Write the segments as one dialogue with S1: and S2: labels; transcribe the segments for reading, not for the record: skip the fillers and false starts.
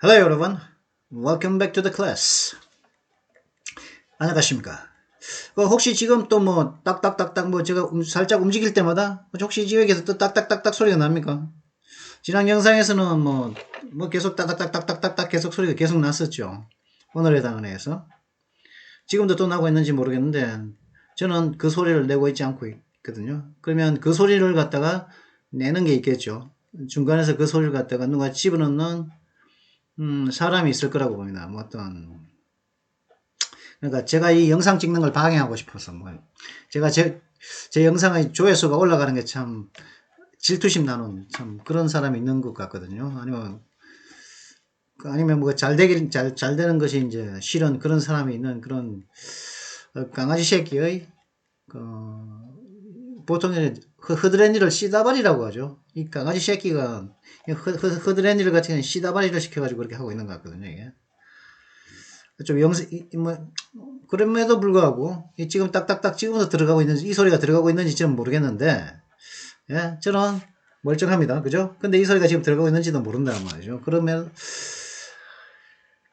S1: Hello everyone, welcome back to the class. 안녕하십니까? 혹시 지금 또 뭐 딱딱딱딱 뭐 제가 살짝 움직일 때마다 혹시 여기에서 또 딱딱딱딱 소리가 납니까? 지난 영상에서는 뭐 계속 딱딱딱딱딱딱 계속 소리가 계속 났었죠. 오늘에 해당해서 지금도 또 나고 있는지 모르겠는데 저는 그 소리를 내고 있지 않고 있거든요. 그러면 그 소리를 갖다가 내는 게 있겠죠. 중간에서 그 소리를 갖다가 누가 집어넣는 사람이 있을 거라고 봅니다. 뭐 그러니까 제가 이 영상 찍는 걸 방해하고 싶어서 제가 제 영상의 조회수가 올라가는 게 참 질투심 나는 참 그런 사람이 있는 것 같거든요. 아니면 뭐 잘 되는 것이 이제 싫은 그런 사람이 있는 그런 강아지 새끼의 보통 흐드렛니를 씨다발이라고 하죠. 이 강아지 새끼가 흐드렛니를 같이 씨다발이를 시켜가지고 그렇게 하고 있는 것 같거든요. 이게. 좀 그럼에도 불구하고, 지금 딱딱딱 지금도 들어가고 있는지, 이 소리가 들어가고 있는지 저는 모르겠는데, 예, 저는 멀쩡합니다. 그죠? 근데 이 소리가 지금 들어가고 있는지도 모른단 말이죠.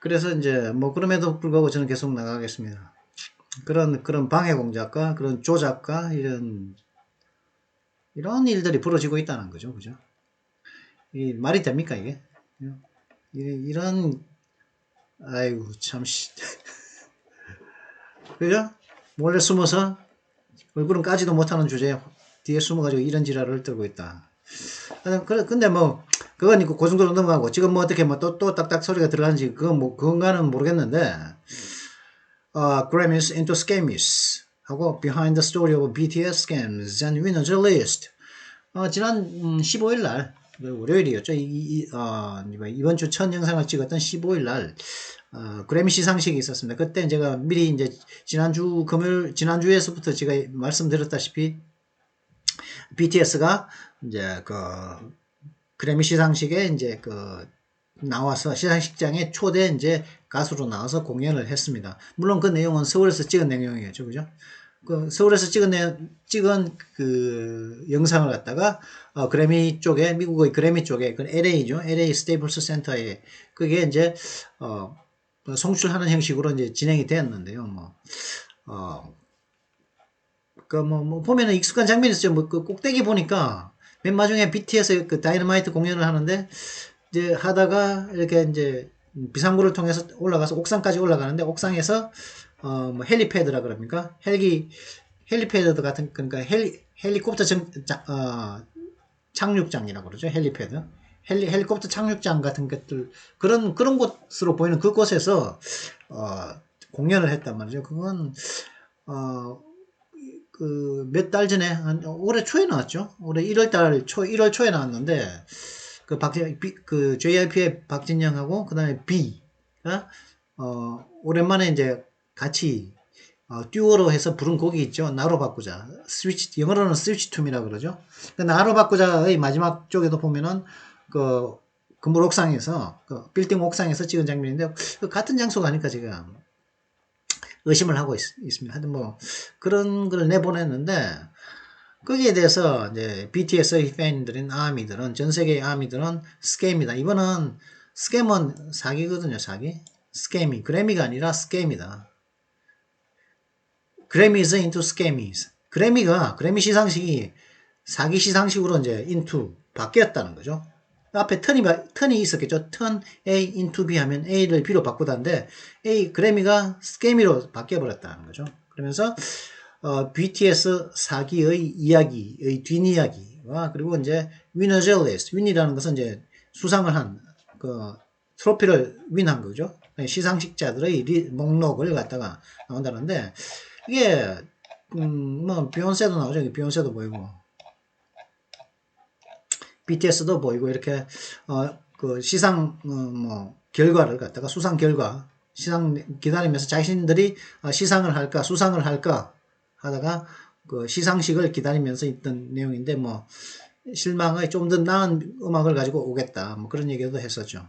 S1: 그래서 이제, 그럼에도 불구하고 저는 계속 나가겠습니다. 그런 방해 공작과, 그런 조작과, 이런 일들이 벌어지고 있다는 거죠. 그죠? 이 말이 됩니까, 이게? 이런, 아이고, 참, 그죠? 몰래 숨어서 얼굴은 까지도 못하는 주제에 뒤에 숨어가지고 이런 지랄을 떨고 있다. 근데 그건 있고, 그 정도로 넘어가고, 지금 어떻게 또 딱딱 소리가 들어가는지, 그건가는 모르겠는데, Grammys into Scammers 하고, Behind the Story of BTS Scams and Winners List. 지난 15일 날, 월요일이었죠. 이번 주 첫 영상을 찍었던 15일 날, 그래미 시상식이 있었습니다. 그때 제가 미리 이제 지난주에서부터 제가 말씀드렸다시피 BTS가 이제 그래미 시상식에 이제 나와서 시상식장에 초대 이제 가수로 나와서 공연을 했습니다. 물론 그 내용은 서울에서 찍은 내용이었죠. 그죠? 서울에서 찍은 그 영상을 갖다가 그래미 쪽에 미국의 그래미 쪽에 그 LA죠. LA 스테이플스 센터에 그게 이제 송출하는 형식으로 이제 진행이 되었는데요. 보면은 익숙한 장면이었죠. 그 꼭대기 보니까 맨 마중에 BTS 그 다이너마이트 공연을 하는데 이제 하다가 이렇게 이제 비상구를 통해서 올라가서 옥상까지 올라가는데 옥상에서 헬리패드라 그럽니까? 헬리패드 같은 그러니까 헬리콥터 착륙장이라고 그러죠. 헬리패드. 헬리콥터 착륙장 같은 것들 그런 곳으로 보이는 그곳에서 공연을 했단 말이죠. 그건 몇 달 전에 올해 초에 나왔죠. 올해 1월 초에 나왔는데 그 JYP의 박진영하고 그다음에 B가 오랜만에 이제 같이 듀오로 해서 부른 곡이 있죠. 나로 바꾸자. 영어로는 스위치 툼이라고 그러죠. 나로 바꾸자의 마지막 쪽에도 보면은 건물 옥상에서 빌딩 옥상에서 찍은 장면인데 같은 장소가 아닐까 제가 의심을 하고 있습니다. 하여튼 그런 걸 내보냈는데 거기에 대해서 이제 BTS의 팬들인 아미들은 전 세계의 아미들은 스캠이다. 이번은 스캠은 사기거든요. 사기. 스캠이 그래미가 아니라 스캠이다. Grammys into Scammies. 그래미 시상식이 사기 시상식으로 이제 into 바뀌었다는 거죠. 앞에 턴이 있었겠죠. 턴 A into B 하면 A를 B로 바꾸다는데 그래미가 스캐미로 바뀌어버렸다는 거죠. 그러면서 BTS 사기의 이야기의 뒷이야기와 그리고 이제 위너즈 리스트 윈이라는 것은 이제 수상을 한 트로피를 윈한 거죠. 시상식자들의 목록을 갖다가 나온다는데 이게 비욘세도 나오죠. 비욘세도 보이고 BTS도 보이고 이렇게 그 시상 결과를 갖다가 수상 결과 시상 기다리면서 자신들이 시상을 할까 수상을 할까 하다가 그 시상식을 기다리면서 있던 내용인데 실망의 좀 더 나은 음악을 가지고 오겠다 그런 얘기도 했었죠.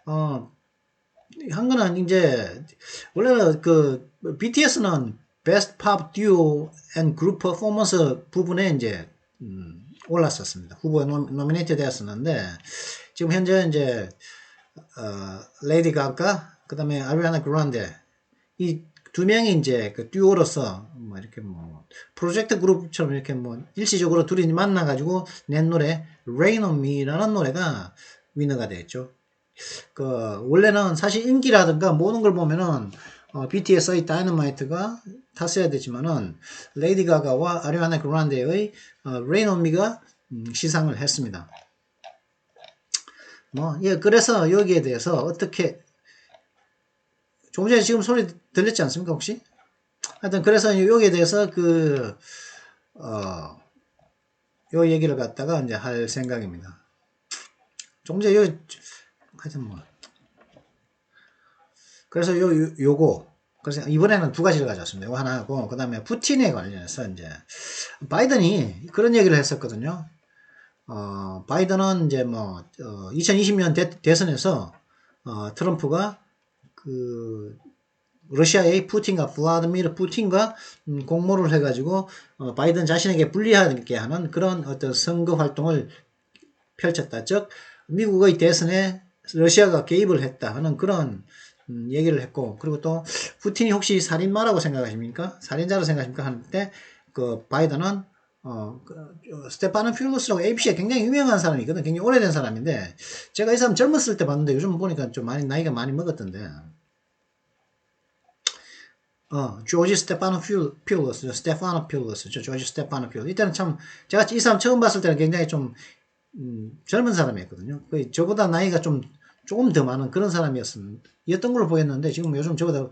S1: 한 거는 이제 원래는 BTS는 Best Pop Duo and Group Performance 부분에 이제 올랐었습니다. 후보에 노미네이트 되었었는데 지금 현재 이제 레이디 가가, 그 다음에 아리아나 그란데, 이 두 명이 이제 그 듀오로서 뭐 이렇게 뭐 프로젝트 그룹처럼 이렇게 뭐 일시적으로 둘이 만나가지고 낸 노래 Rain on Me라는 노래가 위너가 됐죠. 그 원래는 사실 인기라든가 모든 걸 보면은 BTS의 다이너마이트가 탔어야 되지만은 레이디 가가와 아리아나 그란데의 Rain on Me가 시상을 했습니다. 뭐 예, 그래서 여기에 대해서 어떻게 조금 전에 지금 소리 들렸지 않습니까, 혹시? 하여튼, 그래서 여기에 대해서 요 얘기를 갖다가 이제 할 생각입니다. 조금 전에 하여튼 뭐. 그래서 요거. 그래서 이번에는 두 가지를 가져왔습니다. 요거 하나 하고, 그 다음에 푸틴에 관련해서 이제, 바이든이 그런 얘기를 했었거든요. 바이든은 이제 2020년 대선에서, 트럼프가 러시아의 블라디미르 푸틴과 공모를 해가지고 바이든 자신에게 불리하게 하는 그런 어떤 선거 활동을 펼쳤다. 즉 미국의 대선에 러시아가 개입을 했다 하는 그런 얘기를 했고, 그리고 또 푸틴이 혹시 살인마라고 생각하십니까? 살인자로 생각하십니까? 하는데 그 바이든은 스테파노 필로스라고 ABC에 굉장히 유명한 사람이거든. 굉장히 오래된 사람인데 제가 이 사람 젊었을 때 봤는데 요즘 보니까 좀 많이 나이가 많이 먹었던데. 조지 스테파노 필러스죠. 조지 스테파노 필러스. 이때는 참, 제가 이 사람 처음 봤을 때는 굉장히 좀, 젊은 사람이었거든요. 거의 저보다 나이가 조금 더 많은 그런 사람이었던 걸로 보였는데, 지금 요즘 저보다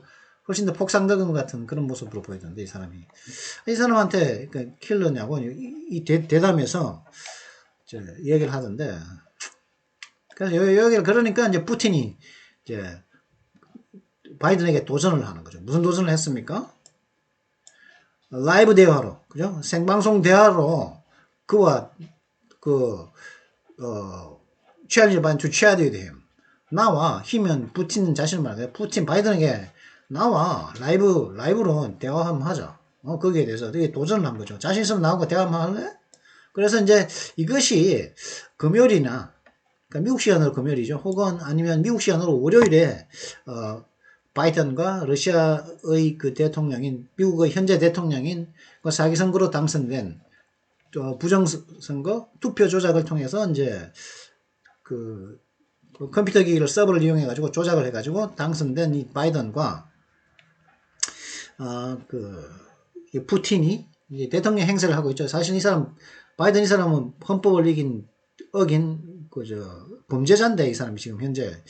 S1: 훨씬 더 폭상덕은 것 같은 그런 모습으로 보이던데, 이 사람이. 이 사람한테, 그 킬러냐고, 이 대담에서, 얘기를 하던데, 그래서 여기를, 그러니까 이제 푸틴이, 이제, 바이든에게 도전을 하는 거죠. 무슨 도전을 했습니까? 라이브 대화로, 그죠? 생방송 대화로 그와 challenge by to chat with him. 나와, 힘은 푸틴 자신을 말해. 푸틴 바이든에게 나와, 라이브로 대화 한번 하자. 거기에 대해서 되게 도전을 한 거죠. 자신 있으면 나하고 대화 한번 할래? 그래서 이제 이것이 금요일이나, 그러니까 미국 시간으로 금요일이죠. 혹은 아니면 미국 시간으로 월요일에, 바이든과 러시아의 그 대통령인, 미국의 현재 대통령인 그 사기 선거로 당선된 부정선거 투표 조작을 통해서 이제 그 컴퓨터 기기를 서버를 이용해 가지고 조작을 해 가지고 당선된 이 바이든과 이 푸틴이 이제 대통령 행세를 하고 있죠. 사실 이 사람 바이든 이 사람은 헌법을 어긴 범죄자인데 이 사람이 지금 현재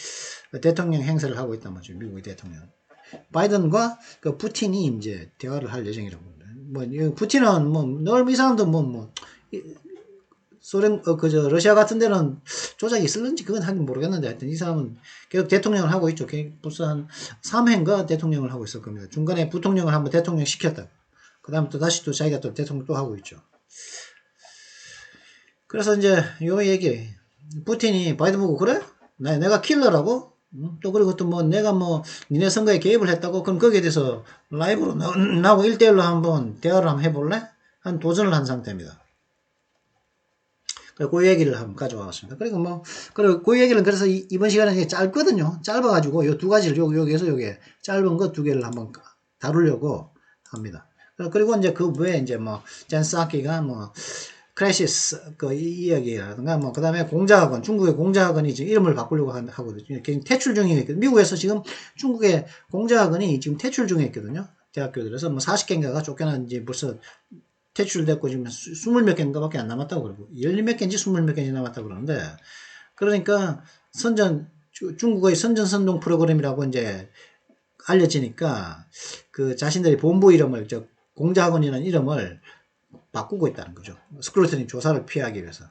S1: 대통령 행세를 하고 있단 말이죠. 미국의 대통령. 바이든과 그 푸틴이 이제 대화를 할 예정이라고 합니다. 푸틴은 늘 이 사람도 소련, 러시아 같은 데는 조작이 있을는지 그건 하긴 모르겠는데 하여튼 이 사람은 계속 대통령을 하고 있죠. 벌써 한 3회인가 대통령을 하고 있을 겁니다. 중간에 부통령을 한번 대통령 시켰다. 그 다음에 또 다시 또 자기가 또 대통령 또 하고 있죠. 그래서 이제 요 얘기, 푸틴이 바이든 보고 그래? 내가 킬러라고? 또 그리고 또 내가 니네 선거에 개입을 했다고? 그럼 거기에 대해서 라이브로 나하고 1대1로 한번 대화를 한번 해볼래? 한 도전을 한 상태입니다. 그 얘기를 한번 가져와봤습니다. 그리고 그 얘기는 그래서 이번 시간은 짧거든요. 짧아가지고 요 두 가지를 여기에서 요게 짧은 거 두 개를 한번 다루려고 합니다. 그리고 이제 그 외에 이제 젠 사키가 크래시스 이 이야기라든가 그 다음에 공자학원, 중국의 공자학원이 지금 이름을 바꾸려고 하거든요. 퇴출 중에 있거든요. 미국에서 지금 중국의 공자학원이 지금 퇴출 중에 있거든요. 대학교들에서 40개인가가 쫓겨난 지 벌써 퇴출됐고 지금 20몇 개인가밖에 안 남았다고 그러고 10몇 개인지 20몇 개인지 남았다고 그러는데, 그러니까 중국의 선전선동 프로그램이라고 이제 알려지니까 그 자신들의 본부 이름을 공자학원이라는 이름을 바꾸고 있다는 거죠. 스크루트니 조사를 피하기 위해서.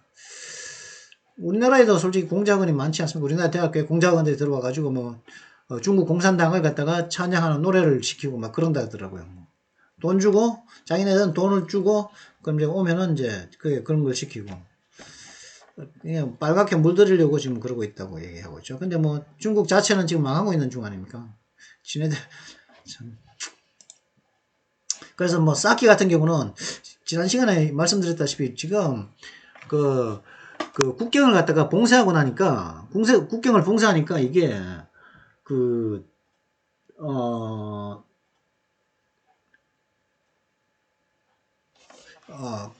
S1: 우리나라에도 솔직히 공자학원이 많지 않습니까? 우리나라 대학교에 공자학원들이 들어와 가지고 중국 공산당을 갖다가 찬양하는 노래를 시키고 그런다 하더라고요. 돈 주고, 자기네들은 돈을 주고, 그럼 이제 오면은 이제 그런 걸 시키고. 그냥 빨갛게 물들이려고 지금 그러고 있다고 얘기하고 있죠. 근데 중국 자체는 지금 망하고 있는 중 아닙니까? 지네들, 참. 그래서 사키 같은 경우는, 지난 시간에 말씀드렸다시피 지금, 그 국경을 갖다가 봉쇄하고 나니까 국경을 봉쇄하니까 이게 그 어, 어,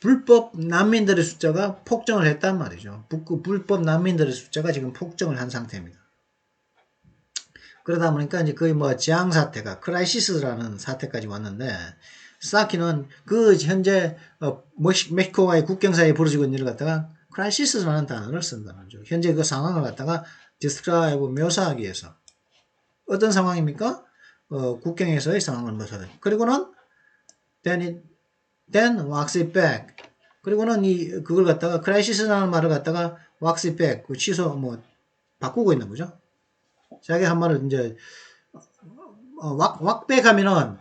S1: 불법 난민들의 숫자가 폭증을 했단 말이죠. 불법 난민들의 숫자가 지금 폭증을 한 상태입니다. 그러다 보니까 이제 거의 뭐 재앙 사태가 크라이시스라는 사태까지 왔는데 사키는 그 현재 멕시코와의 국경 사이에 벌어지고 있는 일을 갖다가 크라이시스라는 단어를 쓴다는 거죠. 현재 그 상황을 갖다가 디스크라이브 묘사하기 위해서 어떤 상황입니까? 국경에서의 상황을 묘사해. 그리고는 then walks it back. 그리고는 그걸 갖다가 크라이시스라는 말을 갖다가 walks it back 그 취소 뭐 바꾸고 있는 거죠. 자기 한 말을 이제 왁백하면은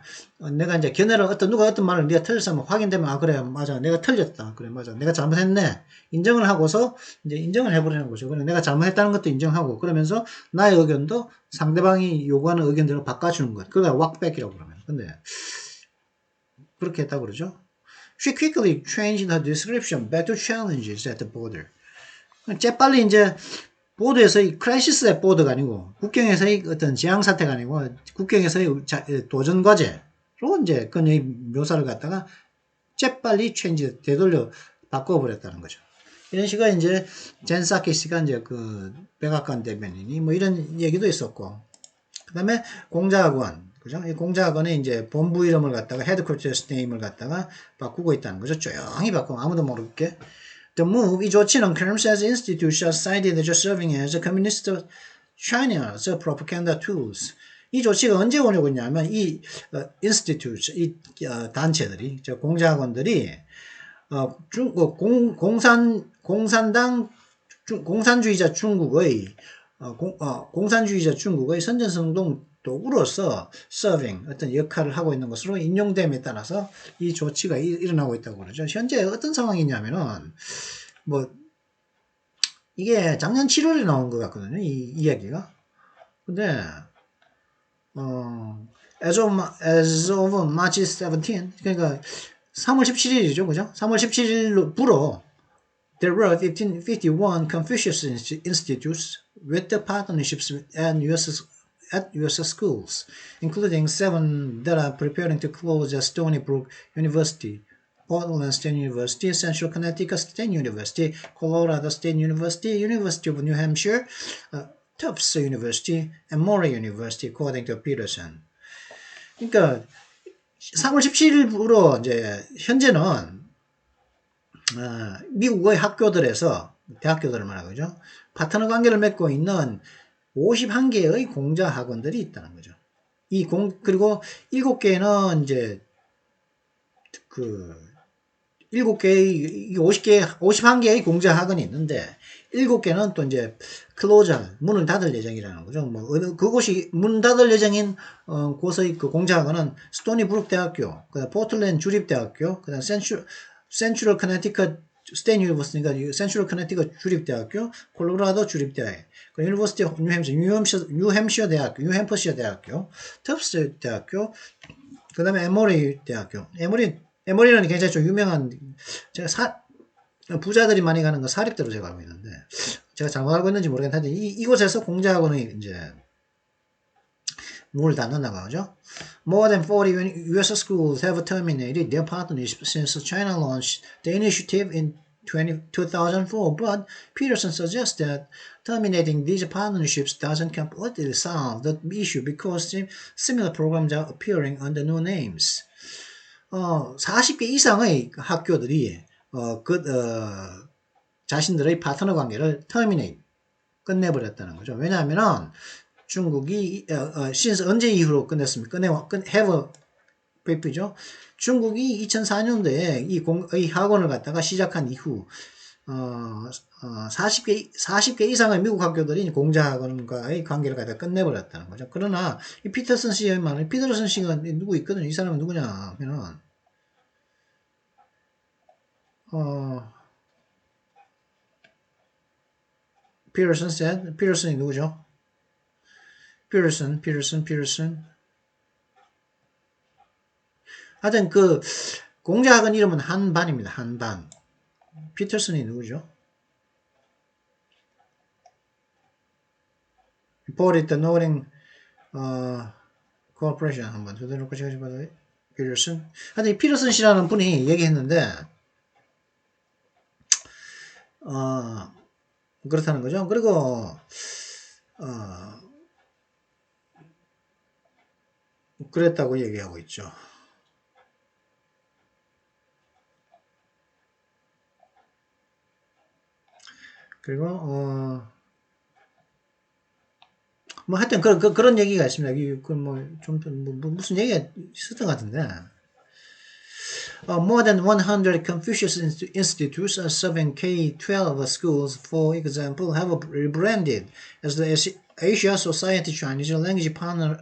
S1: 내가 이제 견해를 누가 어떤 말을 네가 틀렸으면 확인되면 아 그래 맞아 내가 틀렸다 그래 맞아 내가 잘못했네 인정을 하고서 이제 인정을 해버리는 거죠. 그래 내가 잘못했다는 것도 인정하고 그러면서 나의 의견도 상대방이 요구하는 의견대로 바꿔주는 것. 그걸 왁백이라고 그러면. 근데 그렇게 했다고 그러죠. She quickly changed her description back to challenges at the border. 재빨리 이제 보드에서의 크라이시스의 보드가 아니고 국경에서의 어떤 재앙 사태가 아니고 국경에서의 도전 과제로 이제 그의 묘사를 갖다가 재빨리 체인지 되돌려 바꿔버렸다는 거죠. 이런 식으로 이제 젠사키 씨가 이제 그 백악관 대변인이 뭐 이런 얘기도 있었고 그 다음에 공자학원 그죠? 이 공자학원에 이제 본부 이름을 갖다가 헤드쿼터스 네임을 갖다가 바꾸고 있다는 거죠. 조용히 바꾸고 아무도 모르게. The move 이 조치는 claims as institutions cited as serving as communist China's propaganda tools. 이 조치가 언제 오냐고 했냐면 이 institutes 이 단체들이 저 공자학원들이 공산주의자 중국의 공산주의자 중국의 선전성동 도구로서 serving 어떤 역할을 하고 있는 것으로 인용됨에 따라서 이 조치가 일어나고 있다고 그러죠. 현재 어떤 상황이냐면은 뭐 이게 작년 7월에 나온 것 같거든요. 이 이야기가. 근데 as of March 17 그러니까 3월 17일이죠. 그죠? 3월 17일부로 there were 51 Confucius institutes with the partnerships at US schools, including 7 that are preparing to close at Stony Brook University, Portland State University, Central Connecticut State University, Colorado State University, University of New Hampshire, Tufts University, and Murray University, according to Peterson. 그러니까 3월 17일부로 이제 현재는 미국의 학교들에서 대학교들을 말하죠. 파트너 관계를 맺고 있는 51개의 공자 학원들이 있다는 거죠. 그리고 7개는 이제 51개의 공자 학원이 있는데 7개는 또 이제 클로저 문을 닫을 예정이라는 거죠. 뭐 그곳이 문 닫을 예정인 곳의 그 공자 학원은 스토니브룩 대학교, 그다음 포틀랜드 주립대학교, 그다음 센트럴 커네티컷 스테인 유니버시티가 센트럴 커네티컷 주립대학교, 콜로라도 주립대학, 유니버시티 오브 뉴햄셔 대학교, 뉴햄퍼셔 대학교, 텁스 대학교, 그다음에 에모리 대학교. 에모리는 굉장히 좀 유명한 제가 부자들이 많이 가는 거 사립대로 제가 알고 있는데 제가 잘못 알고 있는지 모르겠는데 이곳에서 공자학원의 이제 문을 닫는다고 하죠. More than 40 US schools have terminated their partnership since China launched the initiative in 2004, but Peterson suggests that terminating these partnerships doesn't completely solve the issue because similar programs are appearing under new names. 40개 이상의 학교들이 자신들의 파트너 관계를 terminate 끝내버렸다는 거죠. 왜냐하면은 중국이 언제 이후로 끝냈습니까? have paper죠. 중국이 2004년도에 이 학원을 갖다가 시작한 이후 40개 이상의 미국 학교들이 공자학원과의 관계를 갖다 끝내버렸다는 거죠. 그러나 이 피터슨 씨의 말은 피터슨 씨가 누구 있거든요. 이 사람은 누구냐 하면은 피터슨이 누구죠? 피터슨. 하여튼 공자학원 이름은 한반입니다. 한반. 피터슨이 누구죠? 보리 더 노링 코퍼레이션 한번 저대로 거치가지 받아 피터슨. 하여튼 이 피터슨 씨라는 분이 얘기했는데 그렇다는 거죠. 그리고 그랬다고 얘기하고 있죠. 그리고 뭐 하여튼 그런 얘기가 있습니다. 뭐 무슨 얘기가 있었던 것 같은데. More than 100 Confucius institutes serving K-12 schools, for example, have rebranded as the Asia Society Chinese Language Partner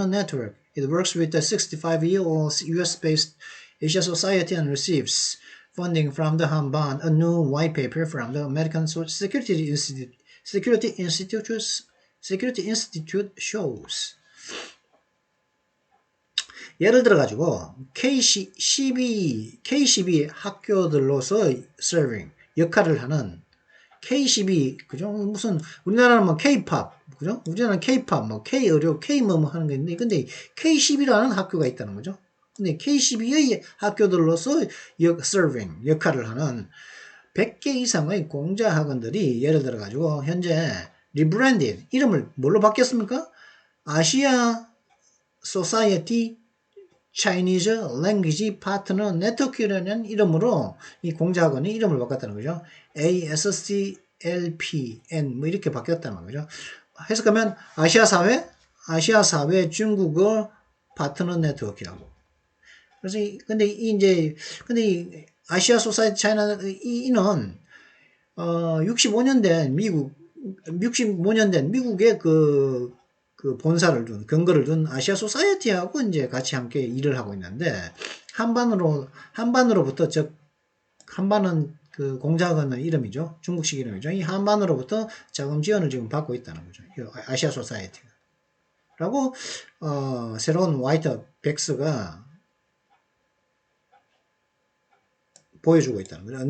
S1: Network. It works with the 65-year-old US-based Asia Society and receives funding from the Hanban, a new white paper from the American Security Institute shows. 예를 들어가지고 K12 학교들로서 serving 역할을 하는 K12 그죠? 무슨 우리나라는 뭐 K-팝 그죠? 우리나라는 K-팝 뭐 K-의료 K-뭐뭐 하는 게 있는데 근데 K12라는 학교가 있다는 거죠. 근데 K12의 학교들로서 serving 역할을 하는 100개 이상의 공자 학원들이 예를 들어가지고 현재 리브랜디드 이름을 뭘로 바뀌었습니까? 아시아 소사이어티 Chinese Language Partner Network이라는 이름으로 이 공자학원이 이름을 바꿨다는 거죠. ASCLPN 뭐 이렇게 바뀌었다는 거죠. 해석하면 아시아사회 중국어 파트너 네트워크라고. 그래서 근데 이 아시아 소사이티 차이나 이는 65년 된 미국의 그 본사를 둔, 근거를 둔 아시아 소사이어티하고 이제 같이 함께 일을 하고 있는데, 한반으로부터, 한반은 그 공자학원의 이름이죠. 중국식 이름이죠. 이 한반으로부터 자금 지원을 지금 받고 있다는 거죠. 아시아 소사이어티가. 라고, 새로운 화이트 백스가 보여주고 있다는 거죠.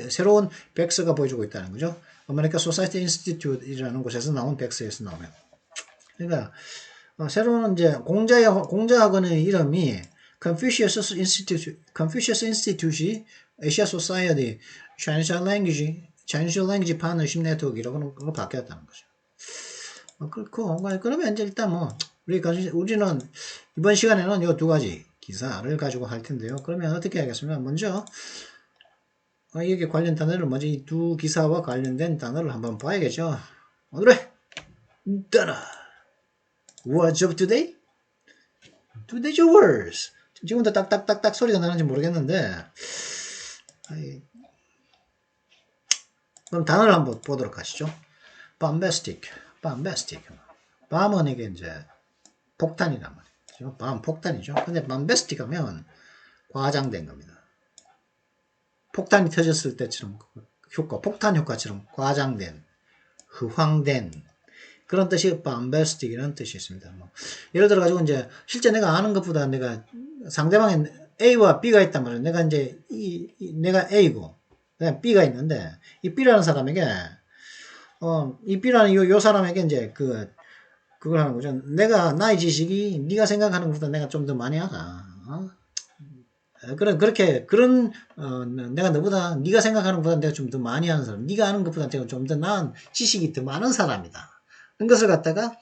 S1: 새로운 백스가 보여주고 있다는 거죠. 아메리카 소사이티 인스티튜트이라는 곳에서 나온 백스에서 나오면. 그러니까 새로운 이제 공자학원의 이름이 Confucius Institute이 Asia Society Chinese Language Partnership Network이라고 바뀌었다는 거죠. 그렇고 그러면 이제 일단 뭐 우리는 이번 시간에는 이 두 가지 기사를 가지고 할 텐데요. 그러면 어떻게 하겠습니까? 먼저 여기 관련 단어를 먼저 이 두 기사와 관련된 단어를 한번 봐야겠죠. 오늘의 단어. What's up today? Today's words. 지금부터 딱딱딱딱 소리가 나는지 모르겠는데. 그럼 단어를 한번 보도록 하시죠. bombastic. bomb은 이게 이제 폭탄이란 말이죠. bomb 폭탄이죠. 근데 bombastic 하면 과장된 겁니다. 폭탄이 터졌을 때처럼 폭탄 효과처럼 과장된, 허황된 그런 뜻이 bombastic이라는 뜻이 있습니다. 뭐 예를 들어 가지고 이제 실제 내가 아는 것보다 내가 상대방의 A와 B가 있단 말이에요. 내가 이제 내가 A고 그다음 B가 있는데 이 B라는 사람에게 이 B라는 요 사람에게 이제 그걸 하는 거죠. 나의 지식이 네가 생각하는 것보다 내가 좀 더 많이 알아. 내가 너보다 네가 생각하는 것보다 내가 좀 더 많이 아는 사람. 네가 아는 것보다 내가 좀 더 나은 지식이 더 많은 사람이다. 그런 것을 갖다가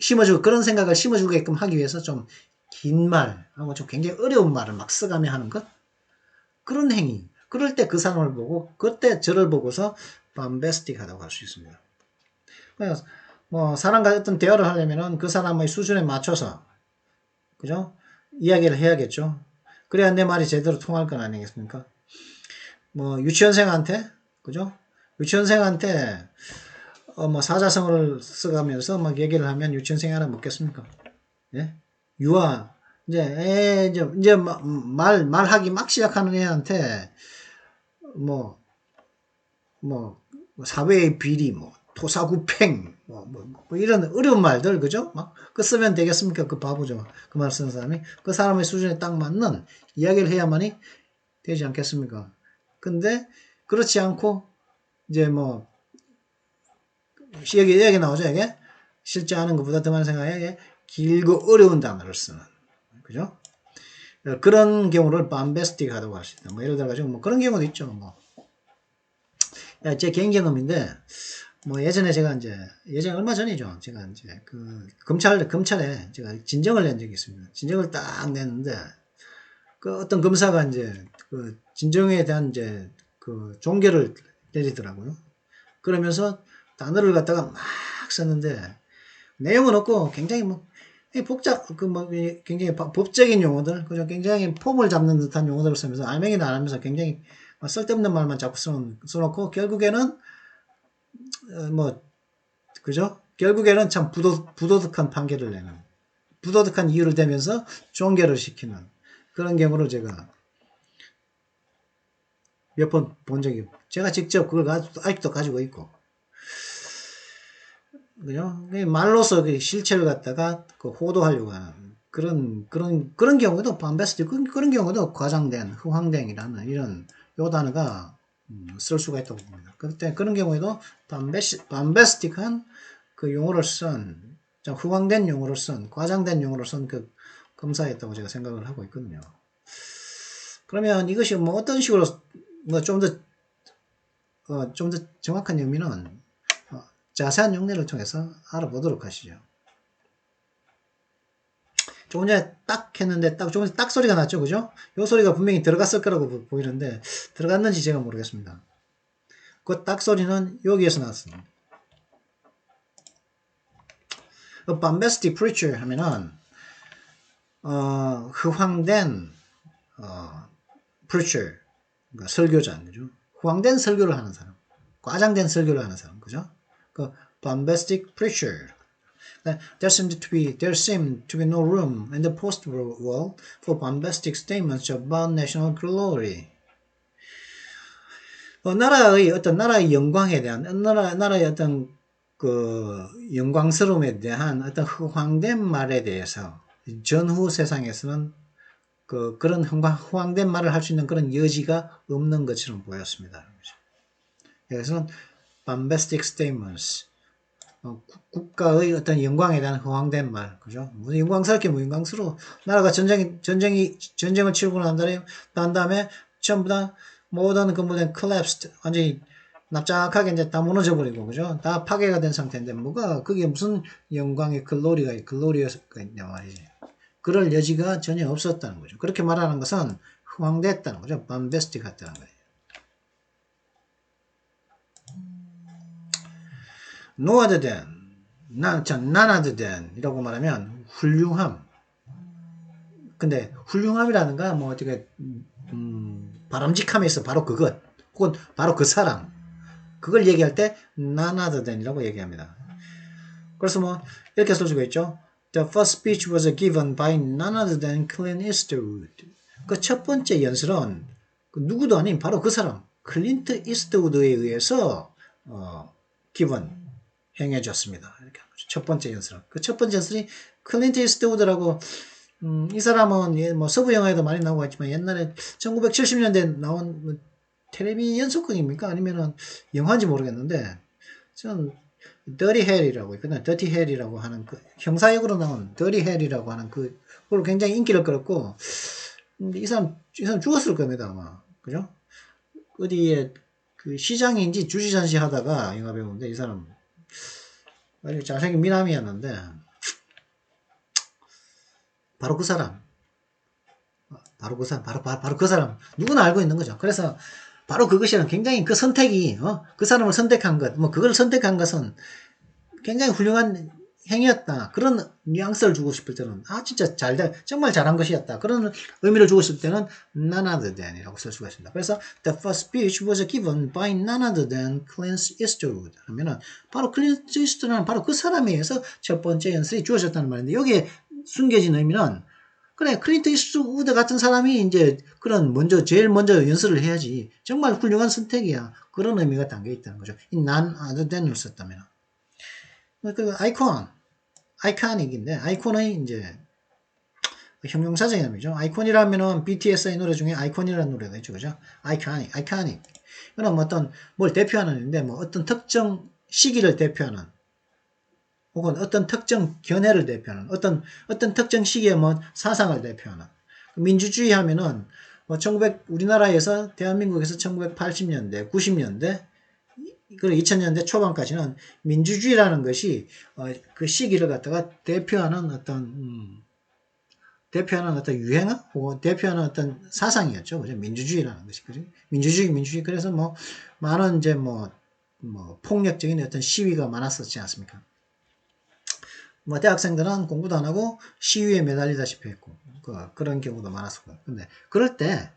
S1: 심어주고 그런 생각을 심어주게끔 하기 위해서 좀 긴 말하고 좀 굉장히 어려운 말을 막 써가며 하는 것 그런 행위. 그럴 때 그 사람을 보고 그때 저를 보고서 bombastic하다고 할 수 있습니다. 그래서 뭐 사람과 어떤 대화를 하려면은 그 사람의 수준에 맞춰서 그죠? 이야기를 해야겠죠. 그래야 내 말이 제대로 통할 건 아니겠습니까? 뭐 유치원생한테 그죠? 유치원생한테 뭐 사자성어를 써가면서 막 얘기를 하면 유치원생이 알아먹겠습니까? 예? 이제 말하기 막 시작하는 애한테 뭐 사회의 비리 토사구팽 이런 어려운 말들 그죠? 막 그 쓰면 되겠습니까? 그 바보죠. 그 말 쓰는 사람이 그 사람의 수준에 딱 맞는 이야기를 해야만이 되지 않겠습니까? 근데 그렇지 않고 이제 뭐 여기 나오죠. 이게 실제 하는 것보다 더 많은 생각에 길고 어려운 단어를 쓰는, 그죠? 그런 경우를 bombastic하다고 할 수 있다. 뭐 예를 들어 가지고 뭐 그런 경우도 있죠. 뭐 제 개인 경험인데, 뭐 예전에 제가 이제 예전 얼마 전이죠. 제가 이제 그 검찰에 제가 진정을 낸 적이 있습니다. 진정을 딱 냈는데 그 어떤 검사가 이제 그 진정에 대한 이제 그 종결을 내리더라고요. 그러면서 단어를 갖다가 막 썼는데 내용은 없고 굉장히 뭐 복잡 그 뭐 굉장히 법적인 용어들, 그죠? 굉장히 폼을 잡는 듯한 용어들을 쓰면서 알맹이는 안 하면서 굉장히 쓸데없는 말만 자꾸 써놓고 결국에는 뭐 그죠? 결국에는 참 부도덕한 판결을 내는, 부도덕한 이유를 대면서 종결을 시키는 그런 경우를 제가 몇 번 본 적이 있고, 제가 직접 그걸 아직도 가지고 있고, 그죠? 말로서 그 실체를 갖다가 그 호도하려고 하는 그런 경우도 반베스트, 그런 경우도 과장된, 흥황된이라는 이런 요 단어가 쓸 수가 있다고 봅니다. 그때 그런 경우에도 반베스틱한 그 용어를 쓴, 좀 후광된 용어를 쓴, 과장된 용어를 쓴 그 검사였다고 제가 생각을 하고 있거든요. 그러면 이것이 뭐 어떤 식으로 뭐 좀 더 정확한 의미는 자세한 용례를 통해서 알아보도록 하시죠. 조금 전에 딱 했는데 조금 전에 딱 소리가 났죠, 그죠? 요 소리가 분명히 들어갔을 거라고 보이는데 들어갔는지 제가 모르겠습니다. 그 딱 소리는 여기에서 나왔습니다. bombastic preacher 하면은 후황된 preacher, 그러니까 설교자, 그죠? 후황된 설교를 하는 사람, 과장된 설교를 하는 사람, 그죠? 그 bombastic preacher. There seemed to be no room in the post-war world for bombastic statements about national glory. 어떤 나라의 영광에 대한, 나라의 어떤 그 영광스러움에 대한 어떤 허황된 말에 대해서 전후 세상에서는 그런 허황된 말을 할 수 있는 그런 여지가 없는 것처럼 보였습니다. 여기서는 bombastic statements, 국가의 어떤 영광에 대한 허황된 말, 그죠? 무슨 영광스럽게 뭐 영광스러워. 나라가 전쟁을 치르고 난 다음에 전부 다 모든 건물은 collapsed, 완전히 납작하게 이제 다 무너져 버리고, 그죠? 다 파괴가 된 상태인데 그게 무슨 영광의 글로리가 있냐 말이지. 그럴 여지가 전혀 없었다는 거죠. 그렇게 말하는 것은 허황됐다는 거죠. bombastic했다는 거예요. No other than, none other than 이라고 말하면 훌륭함. 근데 훌륭함이라는가 뭐 어떻게 바람직함에 있어 바로 그것, 혹은 바로 그 사람, 그걸 얘기할 때 none other than이라고 얘기합니다. 그래서 뭐 이렇게 쓸 수가 있죠. The first speech was given by none other than Clint Eastwood. 그 첫 번째 연설은 누구도 아닌 바로 그 사람, 클린트 이스트우드에 의해서 given, 행해졌습니다. 이렇게 첫 번째 연설. 그 첫 번째 연설이 클린트 이스트우드라고, 이 사람은 뭐 서부 영화에도 많이 나오고 있지만 옛날에 1970년대 나온 뭐 텔레비 연속극입니까? 아니면은 영화인지 모르겠는데, 저는 더티 헬이라고 있거든요. 더티 헬이라고 하는 그 형사역으로 나온 더티 헬이라고 하는 그걸로 굉장히 인기를 끌었고, 이 사람 죽었을 겁니다, 아마. 그죠? 어디에 그 시장인지 주시장인지 하다가 영화 배우인데, 이 사람 아주 잘생긴 미남이었는데 바로 그 사람, 바로 그 사람 누구나 알고 있는 거죠. 그래서 바로 그것이란, 굉장히 그 선택이 그 사람을 선택한 것, 뭐 그걸 선택한 것은 굉장히 훌륭한 행위였다, 그런 뉘앙스를 주고 싶을 때는 진짜 정말 잘한 것이었다, 그런 의미를 주고 싶을 때는 none other than이라고 쓸 수가 있습니다. 그래서 the first speech was given by none other than Clint Eastwood 하면은 바로 클린트 이스트우드는 바로 그 사람에 의해서 첫 번째 연설이 주어졌다는 말인데, 여기에 숨겨진 의미는, 그래, 클린트 이스트우드 같은 사람이 이제 제일 먼저 연설을 해야지, 정말 훌륭한 선택이야, 그런 의미가 담겨 있다는 거죠. 이 none other than을 썼다면. 그 아이콘 얘기인데, 아이콘의 이제 형용사 개념이죠. 아이콘이라면은 BTS의 노래 중에 아이콘이라는 노래가 있죠. 그죠? 아이코닉. 이거는 뭐 어떤 뭘 대표하는 인데 뭐 어떤 특정 시기를 대표하는 혹은 어떤 특정 견해를 대표하는 어떤 특정 시기의 뭐 사상을 대표하는 민주주의 하면은 뭐 우리나라에서 대한민국에서 1980년대, 90년대 그리고 2000년대 초반까지는 민주주의라는 것이 그 시기를 갖다가 대표하는 어떤 유행어 혹은 대표하는 어떤 사상이었죠. 그죠? 민주주의라는 것이. 그죠? 민주주의. 그래서 뭐 많은 이제 뭐 폭력적인 어떤 시위가 많았었지 않습니까? 뭐 대학생들은 공부도 안 하고 시위에 매달리다시피 했고 그런 경우도 많았었고. 근데 그럴 때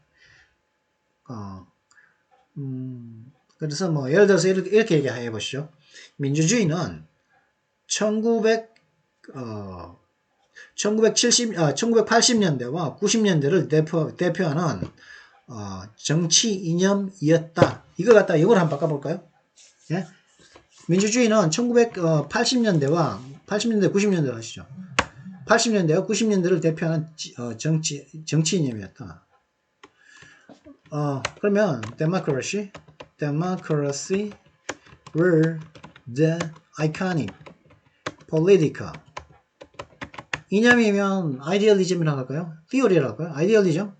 S1: 그래서 뭐 예를 들어서 이렇게 얘기해 보시죠. 민주주의는 1980년대와 90년대를 대표하는 정치 이념이었다. 이거 갖다 영어로 한번 바꿔볼까요? 예? 민주주의는 1980년대와 80년대, 90년대 하시죠. 80년대와 90년대를 대표하는 정치 이념이었다. 그러면 democracy were the iconic political 이념이면 idealism이라고 할까요? theory라고 할까요? idealism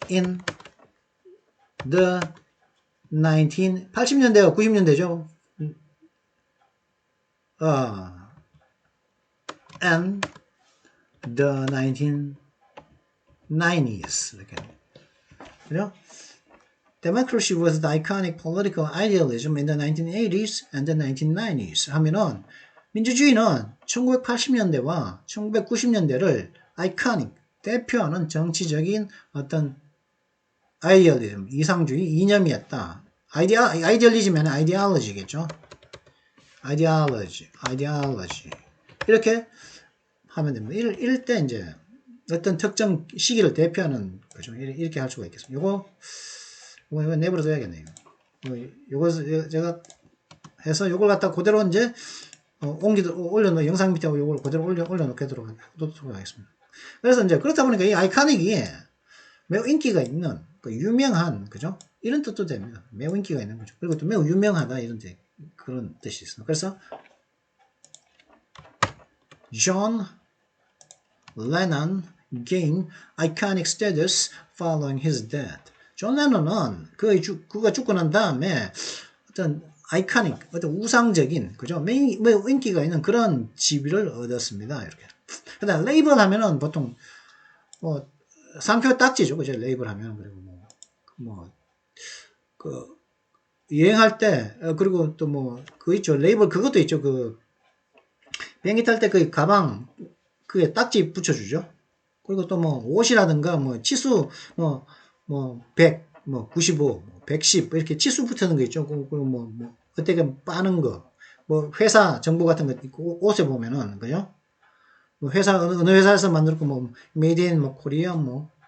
S1: in the 80년대와 90년대죠. and the 1990s 이렇게 그죠? Democracy was the iconic political idealism in the 1980s and the 1990s 하면은 민주주의는 1980년대와 1990년대를 iconic 대표하는 정치적인 어떤 아이디얼리즘, 이상주의 이념이었다. 아이디얼리즘이 아이디올로지겠죠. 아이디올로지 이렇게 하면 됩니다. 이럴 때 이제 어떤 특정 시기를 대표하는 거죠. 이렇게 할 수가 있겠습니다. 이거 내버려 둬야겠네요. 요거 제가 해서 요걸 갖다 그대로 이제 영상 밑에 요걸 그대로 올려놓도록 하겠습니다. 그래서 이제 그렇다 보니까 이 아이카닉이 매우 인기가 있는 유명한 그죠? 이런 뜻도 됩니다. 매우 인기가 있는 거죠. 그리고 또 매우 유명하다 이런 그런 뜻이 있습니다. 그래서 John Lennon gained iconic status following his death. 존 레논은 그가 죽고 난 다음에 어떤 아이카닉, 어떤 우상적인, 그죠? 매우 인기가 있는 그런 지위를 얻었습니다. 이렇게. 그다음 레이블 하면은 보통 상표 딱지죠, 그죠? 레이블 하면 그리고 여행할 때 그리고 또 그거 있죠. 레이블 그것도 있죠. 비행기 탈 때 그 가방 그게 딱지 붙여주죠. 그리고 또 옷이라든가 치수 100, 95, 110 이렇게 치수 붙는 거 있죠. 그리고 어떻게 빠는 거, 회사 정보 같은 거 있고 옷에 보면은 그죠? 어느 회사에서 만들고 메이드 인 코리아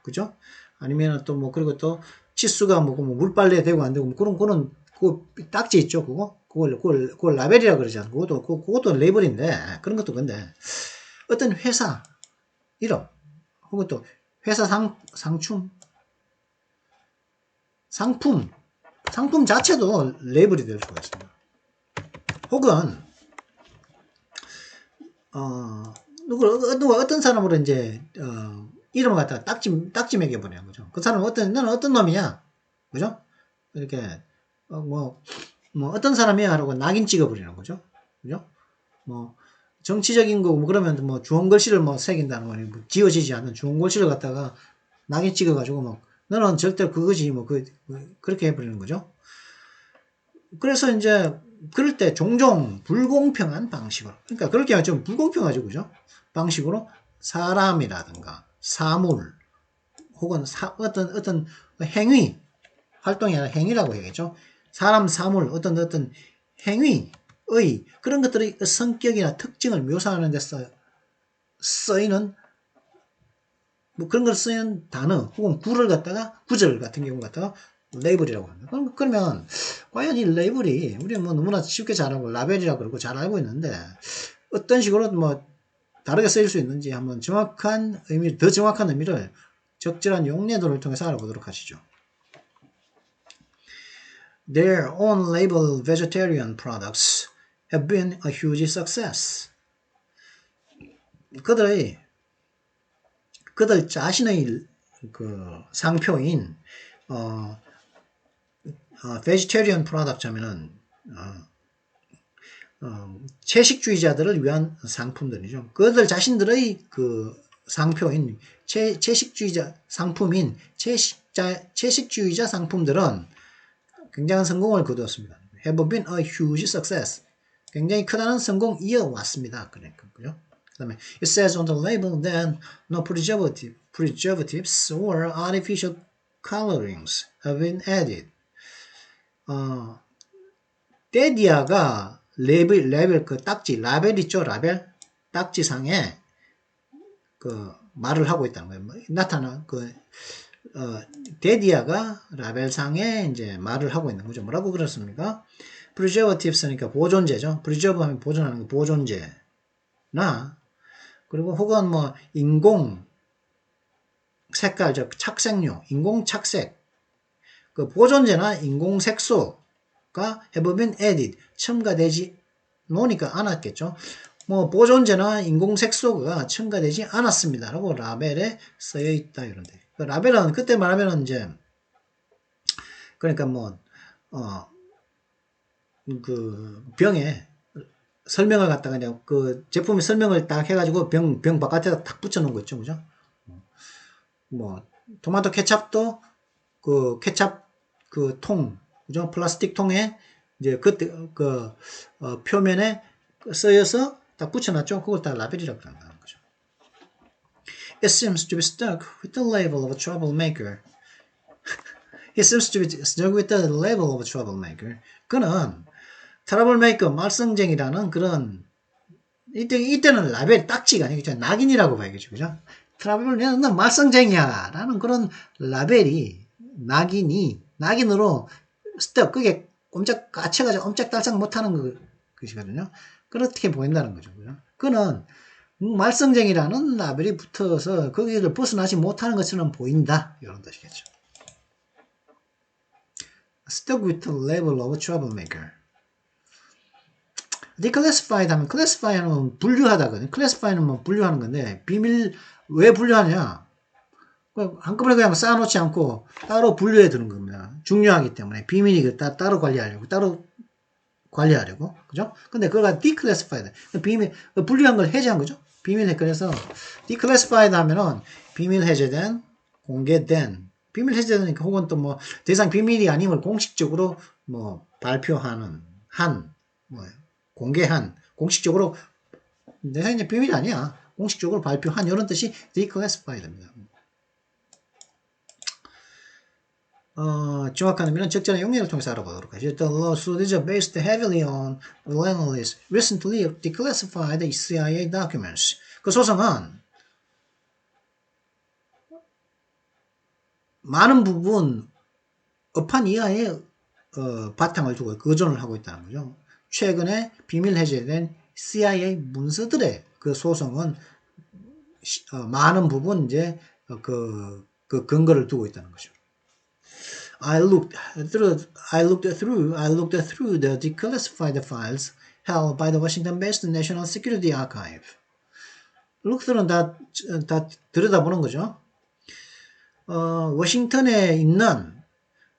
S1: 그죠? 아니면 또 그리고 또 치수가 물빨래 되고 안 되고 그런 그 딱지 있죠. 그걸 라벨이라 그러잖아요. 그것도 레이블인데 그런 것도 근데 어떤 회사 이름 혹은 또 회사 상품 자체도 레이블이 될 수가 있습니다. 혹은 어떤 사람으로 이제 이름을 갖다가 딱지 매겨버리는 거죠. 그 사람은 너는 어떤 놈이야, 그죠? 이렇게 어떤 사람이야 하고 낙인 찍어버리는 거죠, 그죠? 정치적인 거 그러면 주홍 글씨를 새긴다는 거니 지워지지 않는 주홍 글씨를 갖다가 낙인 찍어가지고 너는 절대 그거지 그렇게 해버리는 거죠. 그래서 이제 그럴 때 종종 불공평한 방식으로 그러니까 그렇게 하면 좀 불공평하죠, 그죠? 방식으로 사람이라든가 사물 혹은 어떤 행위 활동이 아니라 행위라고 해야겠죠. 사람 사물 어떤 행위의 그런 것들의 성격이나 특징을 묘사하는 데 쓰이는 그런 걸 쓰이는 단어 혹은 구절 같은 경우 갖다가 레이블이라고 합니다. 그러면 과연 이 레이블이 우리는 너무나 쉽게 잘 알고 라벨이라고 그러고 잘 알고 있는데 어떤 식으로 다르게 쓰일 수 있는지 한번 정확한 의미, 더 정확한 의미를 적절한 용례도를 통해서 알아보도록 하시죠. Their own label vegetarian products have been a huge success. 그들 자신의 그 상표인 vegetarian product 하면은 채식주의자들을 위한 상품들이죠. 그들 자신들의 그 상표인 채식주의자 상품인 채식주의자 상품들은 굉장한 성공을 거두었습니다. Have been a huge success. 굉장히 크다는 성공 이어왔습니다. 그러니까 그죠? 그다음에 it says on the label that no preservatives or artificial colorings have been added. 데디아가 레벨 그 딱지 라벨 있죠, 라벨 딱지상에 그 말을 하고 있다는 거예요. 나타나 데디아가 라벨상에 이제 말을 하고 있는 거죠. 뭐라고 그랬습니까? preservatives니까 보존제죠. preserve 하면 보존하는 거 보존제나 그리고 혹은 뭐 인공 색깔, 즉 착색료, 인공 착색, 그 보존제나 인공 색소가 have been added 첨가되지 놓으니까 않았겠죠. 뭐 보존제나 인공 색소가 첨가되지 않았습니다라고 라벨에 쓰여 있다 이런데. 그 라벨은 그때 말하면은 이제 그러니까 그 병에 설명을 갖다가 이제 그 제품의 설명을 딱 해가지고 병 바깥에다 딱 붙여놓은 거 있죠, 그죠? 뭐 토마토 케찹도 그 케찹 그 통, 그죠? 플라스틱 통에 이제 그때 표면에 쓰여서 딱 붙여놨죠. 그걸 다 라벨이라고 한다는 거죠. It seems to be stuck with the label of a troublemaker. He seems to be stuck with the label of a troublemaker. 그는 트러블메이커, 말썽쟁이라는 그런 이때는 라벨 딱지가 아니겠죠. 낙인이라고 봐야겠죠. 그죠? 난 말썽쟁이야 라는 그런 라벨이 낙인으로 스텝 그게 꼼짝 까쳐가지고 옴짝달싹 못하는 것이거든요. 그렇게 보인다는 거죠. 그죠? 그는 말썽쟁이라는 라벨이 붙어서 거기를 벗어나지 못하는 것처럼 보인다. 이런 뜻이겠죠. Stuck with the label of a troublemaker. declassified 하면 classify 하면 분류하다거든요. classify는 뭐 분류하는 건데 비밀 왜 분류하냐? 한꺼번에 그냥 쌓아놓지 않고 따로 분류해 두는 겁니다. 중요하기 때문에 비밀이 따로 관리하려고 그죠? 근데 그거가 declassified 비밀 분류한 걸 해제한 거죠. 비밀 그래서 declassified 하면은 비밀 해제된 공개된 비밀 해제되니까 혹은 또 뭐 더 이상 비밀이 아님을 공식적으로 뭐 발표하는 공개한 공식적으로 내 이제 비밀이 아니야 공식적으로 발표한 이런 뜻이 declassified입니다. 정확한 의미는 적절한 용례를 통해서 알아보도록 하죠. The lawsuit is based heavily on Langley's recently declassified CIA documents. 그 소송은 많은 부분 업한 이하의 바탕을 두고 의존을 하고 있다는 거죠. 최근에 비밀 해제된 CIA 문서들의 그 소송은 많은 부분 이제 그 근거를 두고 있다는 거죠. I looked through the declassified files held by the Washington-based National Security Archive. look through는 다 들여다보는 거죠. 워싱턴에 있는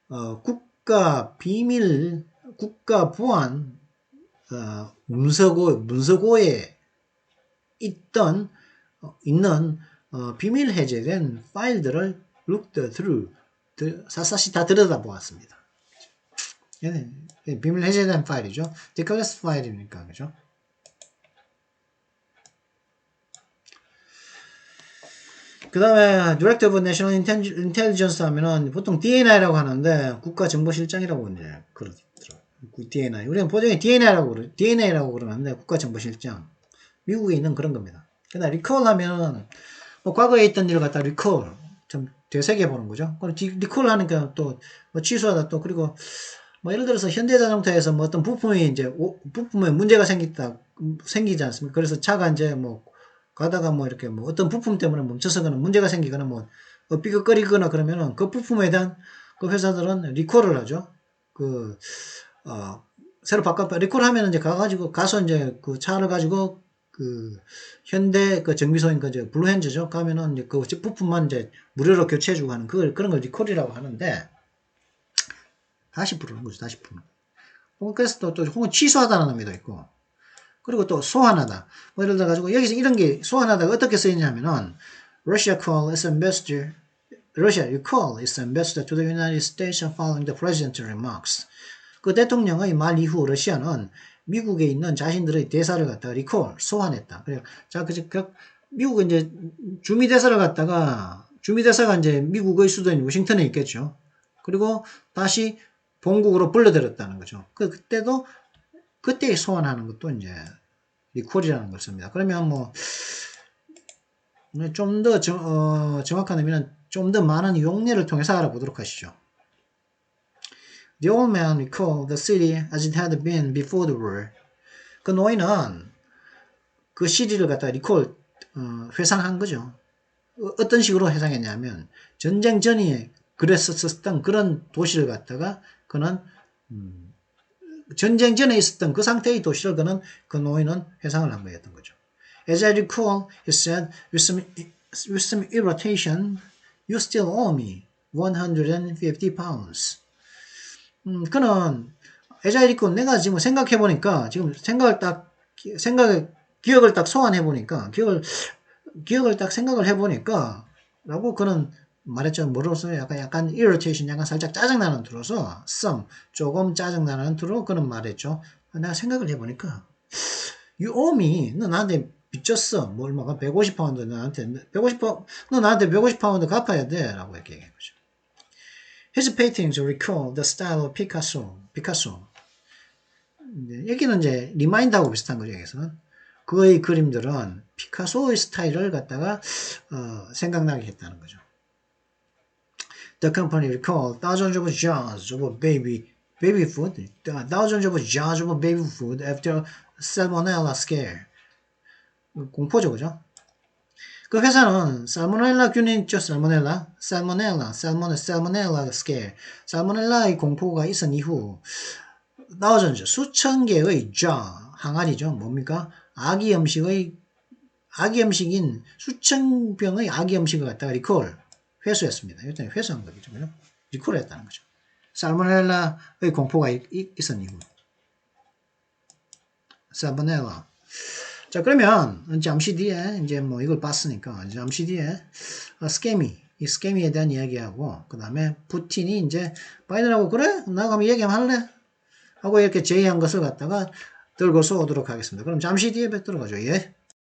S1: 국가 비밀, 국가 보안 문서고에 있는 비밀 해제된 파일들을 looked through 샅샅이 다 들여다보았습니다. 비밀 해제된 파일이죠. declassified이니까 그죠? 그 다음에 Director of National Intelligence 하면은 보통 DNI라고 하는데 국가정보실장이라고 이제 그러더라고요. DNI. 우리는 보통에 DNA라고 그러는데 국가정보실장. 미국에 있는 그런 겁니다. 그다음 recall 하면 뭐 과거에 있던 일을 갖다 recall 좀 되새겨 보는 거죠. recall 하니까 또 뭐 취소하다 또 그리고 뭐 예를 들어서 현대자동차에서 뭐 어떤 부품에 문제가 생기지 않습니까? 그래서 차가 이제 뭐 가다가 뭐 이렇게 뭐 어떤 부품 때문에 멈춰서거나 문제가 생기거나 뭐 삐걱거리거나 그러면은 그 부품에 대한 그 회사들은 리콜을 하죠. 그, 새로 리콜 하면 이제 가서 이제 그 차를 가지고 그 현대 그 정비소인 그 이제 블루핸즈죠. 가면은 이제 그 부품만 이제 무료로 교체해주고 하는 그런 걸 리콜이라고 하는데 다시 부르는 거죠. 다시 부르는. 그래서 또 혹은 취소하다는 의미도 있고 그리고 또 소환하다. 뭐 예를 들어 가지고 여기서 이런 게 소환하다가 어떻게 쓰이냐면은 Russia call its ambassador Russia recall its ambassador to the United States following the president's remarks. 그 대통령의 말 이후 러시아는 미국에 있는 자신들의 대사를 갖다가 리콜, 소환했다. 그래요. 자, 미국은 이제 주미대사가 이제 미국의 수도인 워싱턴에 있겠죠. 그리고 다시 본국으로 불러들였다는 거죠. 그때 소환하는 것도 이제 리콜이라는 걸 씁니다. 그러면 뭐, 좀 더 정확한 의미는 좀 더 많은 용례를 통해서 알아보도록 하시죠. The old man recalled the city as it had been before the war. 그 노인은 그 시리를 갖다가 리콜, 회상한 거죠. 어떤 식으로 회상했냐면, 전쟁 전에 그랬었던 그런 도시를 갖다가 그는, 전쟁 전에 있었던 그 상태의 도시를 그 노인은 회상을 한 거였던 거죠. As I recall, he said, with some irritation, you still owe me 150 pounds. 그는 as I recall, 내가 지금 생각해보니까, 지금 기억을 딱 소환해보니까, 기억을 딱 생각을 해보니까, 라고 그는 말했죠. 뭐로서 약간 irritation, 약간 살짝 짜증나는 투로서, 조금 짜증나는 투로 그는 말했죠. 내가 생각을 해보니까, you owe me, 너 나한테 빚졌어. 뭐 얼마가 150파운드 너 나한테 150파운드 갚아야 돼. 라고 이렇게 얘기한 거죠. Hesitating to recall the style of Picasso. 여기는 이제 리마인드하고 비슷한 거죠. 여기서는 그의 그림들은 피카소의 스타일을 갖다가 생각나게 했다는 거죠. The company recalled thousands of jars of baby food, thousands of jars of baby food after salmonella scare. 공포죠, 그죠? 그 회사는 살모넬라균이 있죠, 살모넬라 scare. 살모넬라의 공포가 있은 이후 thousands, 수천 개의 jar, 항아리죠. 뭡니까? 아기 음식인 수천 병의 아기 음식을 갖다가 리콜, 회수했습니다. 일단 회수한 거죠. 리콜을 했다는 거죠. 살모넬라의 공포가 있은 이후. 살모넬라. 자, 그러면 잠시 뒤에 이제 뭐 이걸 봤으니까 잠시 뒤에 이 스캐미에 대한 이야기하고 그 다음에 푸틴이 이제 바이든하고 그래? 나가 한번 얘기 할래? 하고 이렇게 제의한 것을 갖다가 들고서 오도록 하겠습니다. 그럼 잠시 뒤에 뵙도록 하죠. 예.